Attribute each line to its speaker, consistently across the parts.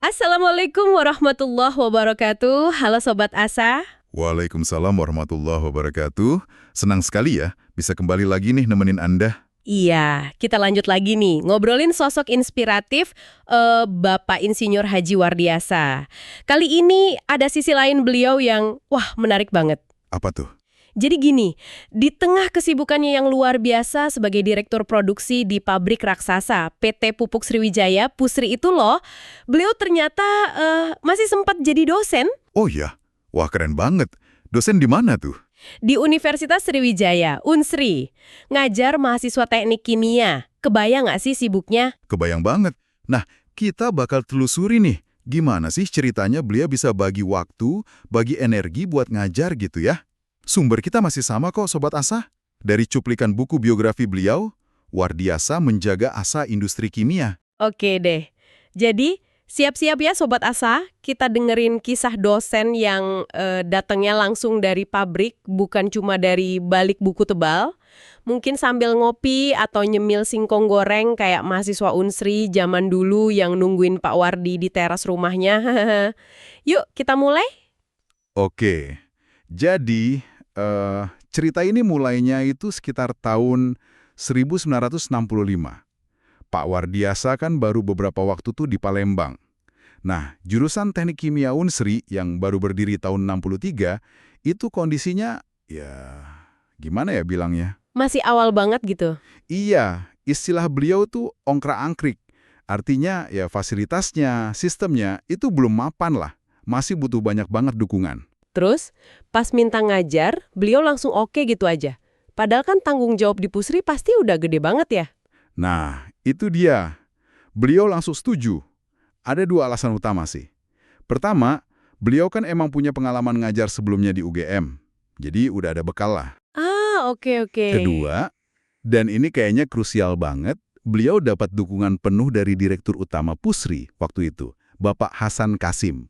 Speaker 1: Assalamualaikum warahmatullahi wabarakatuh. Halo Sobat Asa.
Speaker 2: Waalaikumsalam warahmatullahi wabarakatuh. Senang sekali ya bisa kembali lagi nih nemenin Anda.
Speaker 1: Iya, kita lanjut lagi nih. Ngobrolin sosok inspiratif Bapak Insinyur Haji Wardiasa. Kali ini ada sisi lain beliau yang, wah, menarik banget.
Speaker 2: Apa tuh?
Speaker 1: Jadi gini, di tengah kesibukannya yang luar biasa sebagai direktur produksi di pabrik raksasa PT Pupuk Sriwijaya, Pusri itu loh, beliau ternyata masih sempat jadi dosen
Speaker 2: Oh ya, wah keren banget. Dosen di mana tuh?
Speaker 1: di Universitas Sriwijaya, Unsri. Ngajar mahasiswa teknik kimia. Kebayang nggak sih sibuknya?
Speaker 2: Kebayang banget. Nah, kita bakal telusuri nih. Gimana sih ceritanya beliau bisa bagi waktu, bagi energi buat ngajar gitu ya? Sumber kita masih sama kok Sobat Asa. Dari cuplikan buku biografi beliau, Wardiasa menjaga asa industri kimia.
Speaker 1: Oke deh. Jadi, siap-siap ya Sobat Asa, kita dengerin kisah dosen yang datangnya langsung dari pabrik, bukan cuma dari balik buku tebal. Mungkin sambil ngopi atau nyemil singkong goreng kayak mahasiswa Unsri zaman dulu yang nungguin Pak Wardi di teras rumahnya. Yuk, kita mulai?
Speaker 2: Oke, jadi cerita ini mulainya itu sekitar tahun 1965. Pak Wardiasa kan baru beberapa waktu tuh di Palembang. Nah, jurusan Teknik Kimia Unsri yang baru berdiri tahun 63, itu kondisinya, ya gimana ya bilangnya?
Speaker 1: Masih awal banget gitu.
Speaker 2: Iya, istilah beliau tuh ongkrak-angkrik. Artinya ya fasilitasnya, sistemnya itu belum mapan lah. Masih butuh banyak banget dukungan.
Speaker 1: Terus, pas minta ngajar, beliau langsung oke gitu aja. Padahal kan tanggung jawab di Pusri pasti udah gede banget ya.
Speaker 2: Nah, itu dia. Beliau langsung setuju. Ada dua alasan utama sih. Pertama, beliau kan emang punya pengalaman ngajar sebelumnya di UGM. Jadi udah ada bekal lah.
Speaker 1: Ah, oke.
Speaker 2: Kedua, dan ini kayaknya krusial banget, beliau dapat dukungan penuh dari Direktur Utama Pusri waktu itu, Bapak Hasan Kasim.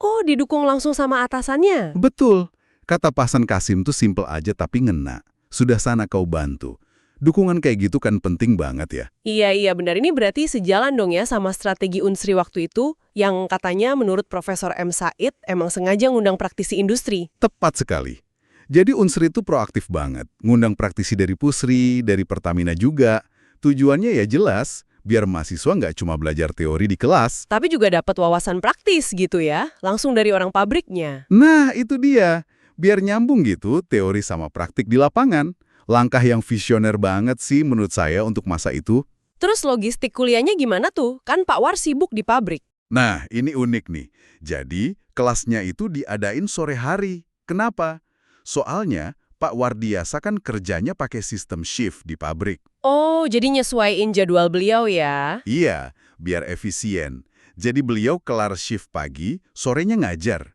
Speaker 1: Oh, didukung langsung sama atasannya?
Speaker 2: Betul. Kata Pak Hasan Kasim tuh simpel aja tapi ngena. Sudah sana kau bantu. Dukungan kayak gitu kan penting banget ya.
Speaker 1: Iya, benar. Ini berarti sejalan dong ya sama strategi Unsri waktu itu, yang katanya menurut Profesor M. Said emang sengaja ngundang praktisi industri.
Speaker 2: Tepat sekali. Jadi Unsri itu proaktif banget. Ngundang praktisi dari Pusri, dari Pertamina juga. Tujuannya ya jelas, biar mahasiswa nggak cuma belajar teori di kelas.
Speaker 1: Tapi juga dapat wawasan praktis gitu ya, langsung dari orang pabriknya.
Speaker 2: Nah, itu dia. Biar nyambung gitu teori sama praktik di lapangan. Langkah yang visioner banget sih menurut saya untuk masa itu.
Speaker 1: Terus logistik kuliahnya gimana tuh? Kan Pak War sibuk di pabrik.
Speaker 2: Nah, ini unik nih. Jadi, kelasnya itu diadain sore hari. Kenapa? Soalnya, Pak Wardiasa kan kerjanya pakai sistem shift di pabrik.
Speaker 1: Oh, jadi nyesuaiin jadwal beliau ya?
Speaker 2: Iya, biar efisien. Jadi beliau kelar shift pagi, sorenya ngajar.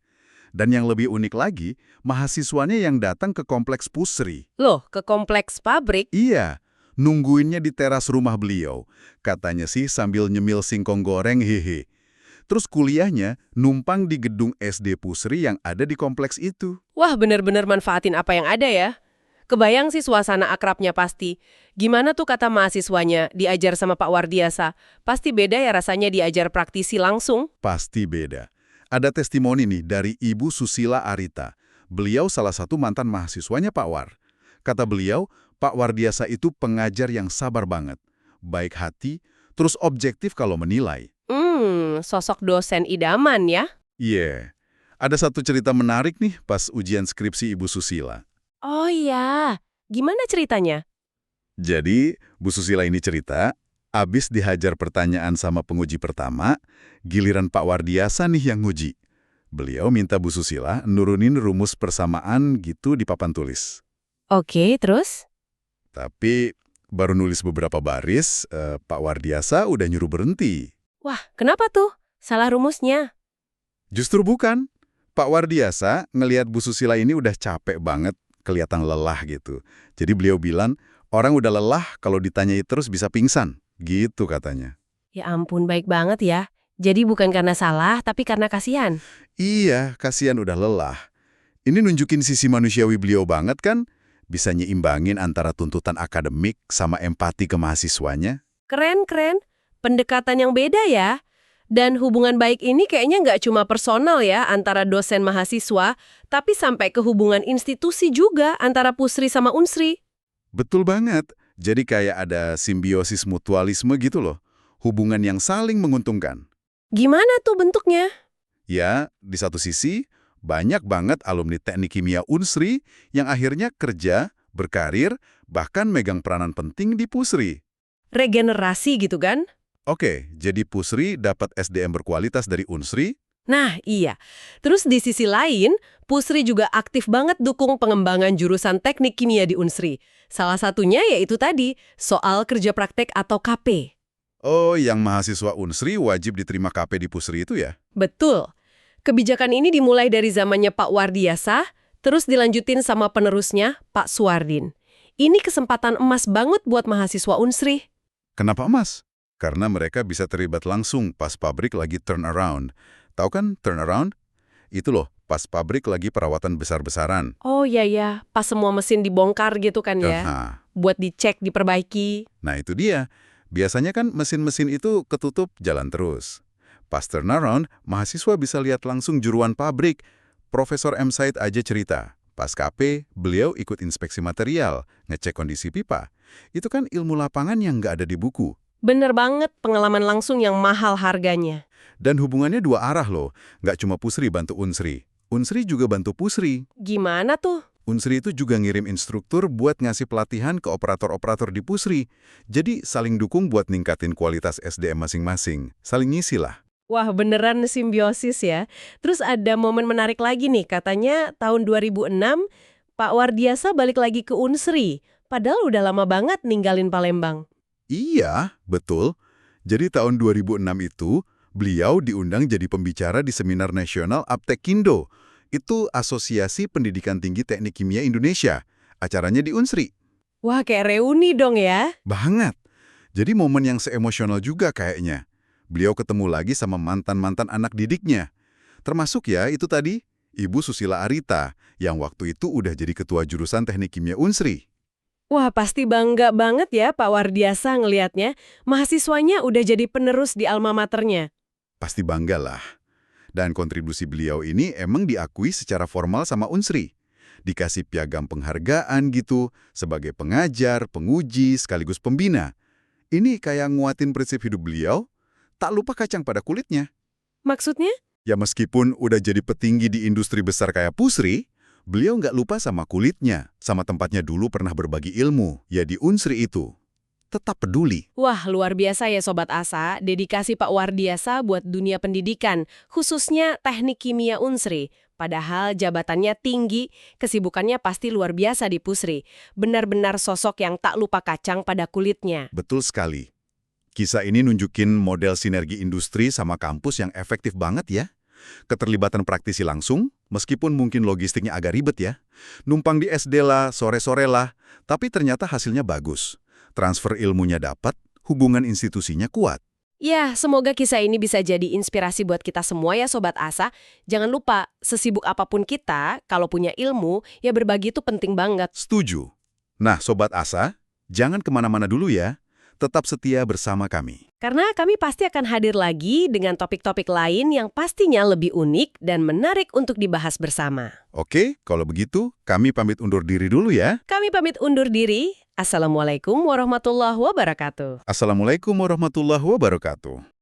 Speaker 2: Dan yang lebih unik lagi, mahasiswanya yang datang ke kompleks Pusri.
Speaker 1: Loh, ke kompleks pabrik?
Speaker 2: Iya, nungguinnya di teras rumah beliau. Katanya sih sambil nyemil singkong goreng hehe. Terus kuliahnya numpang di gedung SD Pusri yang ada di kompleks itu.
Speaker 1: Wah, bener-bener manfaatin apa yang ada ya. Kebayang sih suasana akrabnya pasti. Gimana tuh kata mahasiswanya diajar sama Pak Wardiasa? Pasti beda ya rasanya diajar praktisi langsung.
Speaker 2: Pasti beda. Ada testimoni nih dari Ibu Susila Arita. Beliau salah satu mantan mahasiswanya Pak War. Kata beliau, Pak Wardiasa itu pengajar yang sabar banget. Baik hati, terus objektif kalau menilai.
Speaker 1: Sosok dosen idaman ya.
Speaker 2: Iya. Ada satu cerita menarik nih pas ujian skripsi Ibu Susila.
Speaker 1: Oh iya, gimana ceritanya?
Speaker 2: Jadi, Bu Susila ini cerita, abis dihajar pertanyaan sama penguji pertama, giliran Pak Wardiasa nih yang nguji. Beliau minta Bu Susila nurunin rumus persamaan gitu di papan tulis.
Speaker 1: Oke, terus?
Speaker 2: Tapi baru nulis beberapa baris, Pak Wardiasa udah nyuruh berhenti.
Speaker 1: Wah, kenapa tuh? Salah rumusnya.
Speaker 2: Justru bukan. Pak Wardiasa ngelihat Bu Susila ini udah capek banget, kelihatan lelah gitu. Jadi beliau bilang, orang udah lelah kalau ditanyai terus bisa pingsan. Gitu katanya.
Speaker 1: Ya ampun, baik banget ya. Jadi bukan karena salah, tapi karena kasihan.
Speaker 2: Iya, kasihan udah lelah. Ini nunjukin sisi manusiawi beliau banget kan? Bisa nyimbangin antara tuntutan akademik sama empati ke mahasiswanya.
Speaker 1: Keren. Pendekatan yang beda ya. Dan hubungan baik ini kayaknya nggak cuma personal ya antara dosen mahasiswa, tapi sampai ke hubungan institusi juga antara Pusri sama Unsri.
Speaker 2: Betul banget. Jadi kayak ada simbiosis mutualisme gitu loh. Hubungan yang saling menguntungkan.
Speaker 1: Gimana tuh bentuknya?
Speaker 2: Ya, di satu sisi, banyak banget alumni teknik kimia Unsri yang akhirnya kerja, berkarir, bahkan megang peranan penting di Pusri.
Speaker 1: Regenerasi gitu kan?
Speaker 2: Oke, jadi Pusri dapat SDM berkualitas dari Unsri.
Speaker 1: Nah, iya. Terus di sisi lain, Pusri juga aktif banget dukung pengembangan jurusan teknik kimia di Unsri. Salah satunya yaitu tadi, soal kerja praktek atau KP.
Speaker 2: Oh, yang mahasiswa Unsri wajib diterima KP di Pusri itu ya?
Speaker 1: Betul. Kebijakan ini dimulai dari zamannya Pak Wardiasa, terus dilanjutin sama penerusnya, Pak Suwardin. Ini kesempatan emas banget buat mahasiswa Unsri.
Speaker 2: Kenapa emas? Karena mereka bisa terlibat langsung pas pabrik lagi turnaround. Tahu kan turnaround? Itu loh, pas pabrik lagi perawatan besar-besaran.
Speaker 1: Oh iya, pas semua mesin dibongkar gitu kan ya,
Speaker 2: Nah,
Speaker 1: buat dicek, diperbaiki.
Speaker 2: nah itu dia. Biasanya kan mesin-mesin itu ketutup jalan terus. Pas turnaround, mahasiswa bisa lihat langsung juruan pabrik. Profesor M. Said aja cerita. Pas KP, beliau ikut inspeksi material, ngecek kondisi pipa. Itu kan ilmu lapangan yang nggak ada di buku.
Speaker 1: Bener banget, pengalaman langsung yang mahal harganya.
Speaker 2: Dan hubungannya dua arah loh. Nggak cuma Pusri bantu Unsri. Unsri juga bantu Pusri.
Speaker 1: Gimana tuh?
Speaker 2: Unsri itu juga ngirim instruktur buat ngasih pelatihan ke operator-operator di Pusri. Jadi saling dukung buat ningkatin kualitas SDM masing-masing. Saling ngisi lah.
Speaker 1: Wah, beneran simbiosis ya. Terus ada momen menarik lagi nih, katanya tahun 2006, Pak Wardiasa balik lagi ke Unsri. Padahal udah lama banget ninggalin Palembang.
Speaker 2: Iya, betul. Jadi tahun 2006 itu, beliau diundang jadi pembicara di Seminar Nasional Aptekindo. Itu Asosiasi Pendidikan Tinggi Teknik Kimia Indonesia. Acaranya di Unsri.
Speaker 1: Wah, kayak reuni dong ya.
Speaker 2: Banget. Jadi momen yang seemosional juga kayaknya. Beliau ketemu lagi sama mantan-mantan anak didiknya. Termasuk ya itu tadi, Ibu Susila Arita, yang waktu itu udah jadi ketua jurusan Teknik Kimia Unsri.
Speaker 1: Wah, pasti bangga banget ya Pak Wardiasa ngelihatnya. Mahasiswanya udah jadi penerus di alma maternya.
Speaker 2: Pasti bangga lah. Dan kontribusi beliau ini emang diakui secara formal sama Unsri. Dikasih piagam penghargaan gitu, sebagai pengajar, penguji, sekaligus pembina. Ini kayak nguatin prinsip hidup beliau, tak lupa kacang pada kulitnya.
Speaker 1: Maksudnya?
Speaker 2: Ya meskipun udah jadi petinggi di industri besar kayak Pusri, beliau nggak lupa sama kulitnya, sama tempatnya dulu pernah berbagi ilmu, ya di Unsri itu. Tetap peduli.
Speaker 1: Wah, luar biasa ya Sobat Asa, dedikasi Pak Wardiasa buat dunia pendidikan, khususnya teknik kimia Unsri. Padahal jabatannya tinggi, kesibukannya pasti luar biasa di Pusri. Benar-benar sosok yang tak lupa kacang pada kulitnya.
Speaker 2: Betul sekali. Kisah ini nunjukin model sinergi industri sama kampus yang efektif banget ya. Keterlibatan praktisi langsung, meskipun mungkin logistiknya agak ribet ya. Numpang di SD lah, sore-sore lah, tapi ternyata hasilnya bagus. Transfer ilmunya dapat, hubungan institusinya kuat.
Speaker 1: Ya, semoga kisah ini bisa jadi inspirasi buat kita semua ya Sobat Asa. Jangan lupa, sesibuk apapun kita, kalau punya ilmu, ya berbagi itu penting banget.
Speaker 2: Setuju. Nah, Sobat Asa, jangan kemana-mana dulu ya. Tetap setia bersama kami.
Speaker 1: Karena kami pasti akan hadir lagi dengan topik-topik lain yang pastinya lebih unik dan menarik untuk dibahas bersama.
Speaker 2: Oke, kalau begitu, kami pamit undur diri dulu ya.
Speaker 1: Kami pamit undur diri. Assalamualaikum warahmatullahi wabarakatuh.
Speaker 2: Assalamualaikum warahmatullahi wabarakatuh.